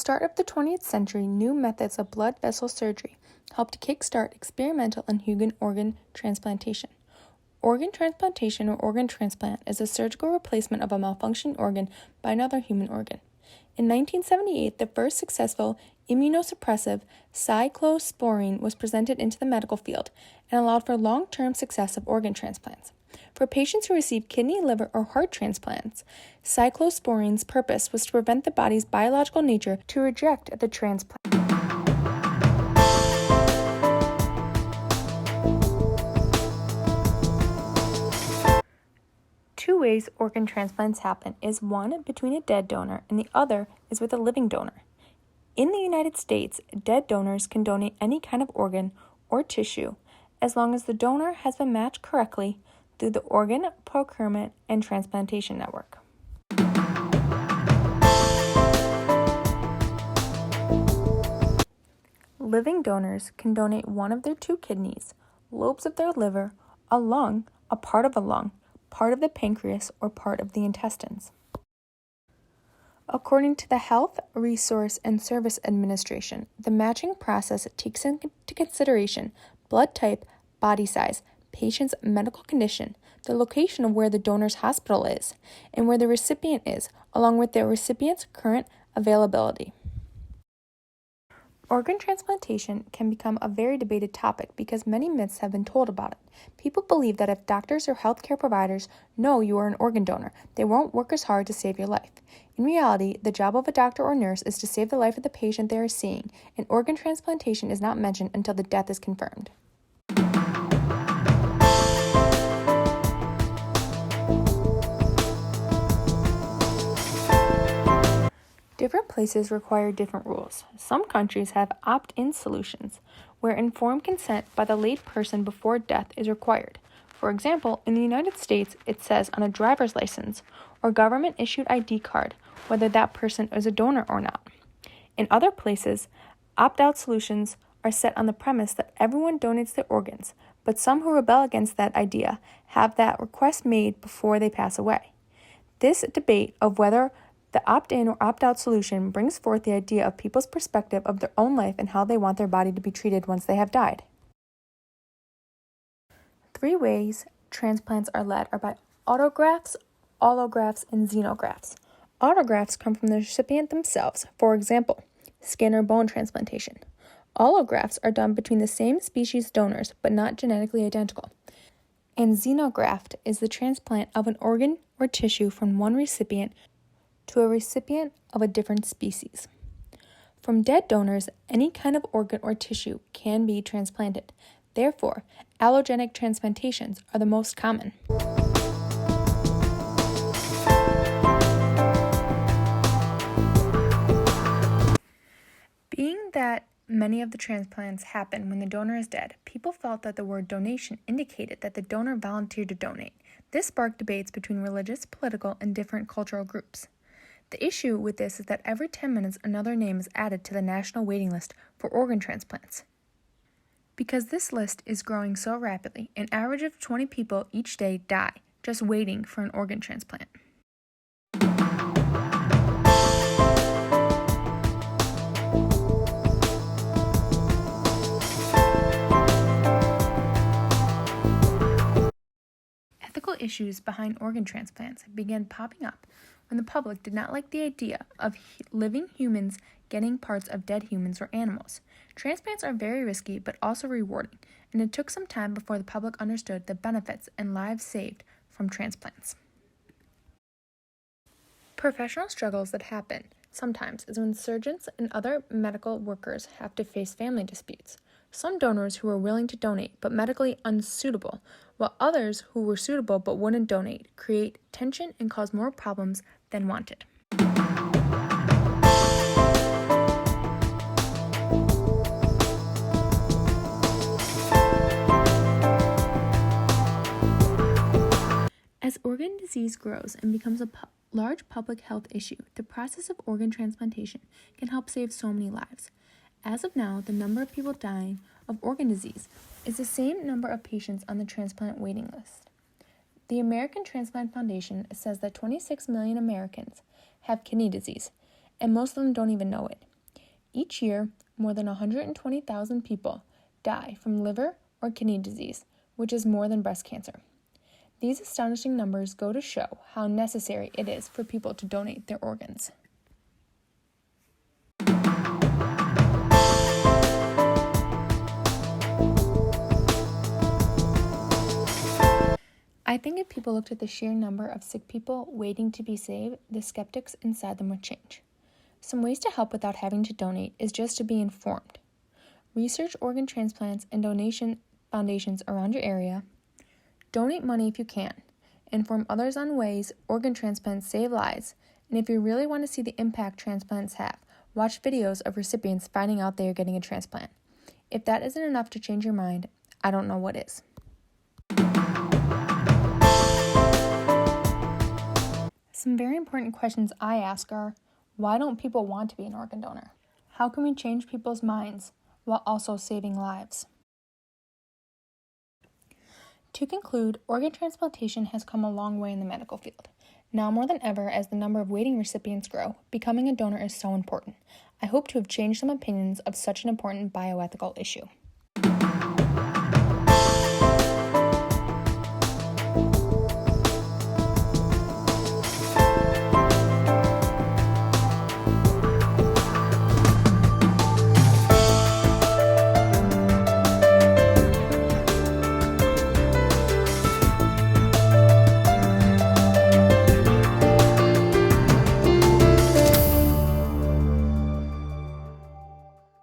start of the 20th century, new methods of blood vessel surgery helped kickstart experimental and human organ transplantation. Organ transplantation or organ transplant is a surgical replacement of a malfunctioning organ by another human organ. In 1978, the first successful immunosuppressive cyclosporine was presented into the medical field and allowed for long-term success of organ transplants. For patients who receive kidney, liver, or heart transplants, cyclosporine's purpose was to prevent the body's biological nature to reject the transplant. Two ways organ transplants happen is one between a dead donor and the other is with a living donor. In the United States, dead donors can donate any kind of organ or tissue as long as the donor has been matched correctly through the Organ Procurement and Transplantation Network. Living donors can donate one of their two kidneys, lobes of their liver, a lung, a part of the pancreas, or part of the intestines. According to the Health, Resource, and Service Administration, the matching process takes into consideration blood type, body size, patient's medical condition, the location of where the donor's hospital is, and where the recipient is, along with the recipient's current availability. Organ transplantation can become a very debated topic because many myths have been told about it. People believe that if doctors or healthcare providers know you are an organ donor, they won't work as hard to save your life. In reality, the job of a doctor or nurse is to save the life of the patient they are seeing, and organ transplantation is not mentioned until the death is confirmed. Different places require different rules. Some countries have opt-in solutions, where informed consent by the late person before death is required. For example, in the United States, it says on a driver's license or government-issued ID card whether that person is a donor or not. In other places, opt-out solutions are set on the premise that everyone donates their organs, but some who rebel against that idea have that request made before they pass away. This debate of whether the opt-in or opt-out solution brings forth the idea of people's perspective of their own life and how they want their body to be treated once they have died. 3 ways transplants are led are by autografts, allografts, and xenografts. Autografts come from the recipient themselves, for example, skin or bone transplantation. Allografts are done between the same species donors, but not genetically identical. And xenograft is the transplant of an organ or tissue from one recipient to a recipient of a different species. From dead donors, any kind of organ or tissue can be transplanted. Therefore, allogenic transplantations are the most common. Being that many of the transplants happen when the donor is dead, people felt that the word donation indicated that the donor volunteered to donate. This sparked debates between religious, political, and different cultural groups. The issue with this is that every 10 minutes another name is added to the national waiting list for organ transplants. Because this list is growing so rapidly, an average of 20 people each day die just waiting for an organ transplant. Ethical issues behind organ transplants began popping up when the public did not like the idea of living humans getting parts of dead humans or animals. Transplants are very risky but also rewarding, and it took some time before the public understood the benefits and lives saved from transplants. Professional struggles that happen sometimes is when surgeons and other medical workers have to face family disputes. Some donors who were willing to donate but medically unsuitable, while others who were suitable but wouldn't donate, create tension and cause more problems than wanted. As organ disease grows and becomes a large public health issue, the process of organ transplantation can help save so many lives. As of now, the number of people dying of organ disease is the same number of patients on the transplant waiting list. The American Transplant Foundation says that 26 million Americans have kidney disease, and most of them don't even know it. Each year, more than 120,000 people die from liver or kidney disease, which is more than breast cancer. These astonishing numbers go to show how necessary it is for people to donate their organs. I think if people looked at the sheer number of sick people waiting to be saved, the skeptics inside them would change. Some ways to help without having to donate is just to be informed. Research organ transplants and donation foundations around your area. Donate money if you can. Inform others on ways organ transplants save lives. And if you really want to see the impact transplants have, watch videos of recipients finding out they are getting a transplant. If that isn't enough to change your mind, I don't know what is. Some very important questions I ask are, why don't people want to be an organ donor? How can we change people's minds while also saving lives? To conclude, organ transplantation has come a long way in the medical field. Now more than ever, as the number of waiting recipients grow, becoming a donor is so important. I hope to have changed some opinions of such an important bioethical issue.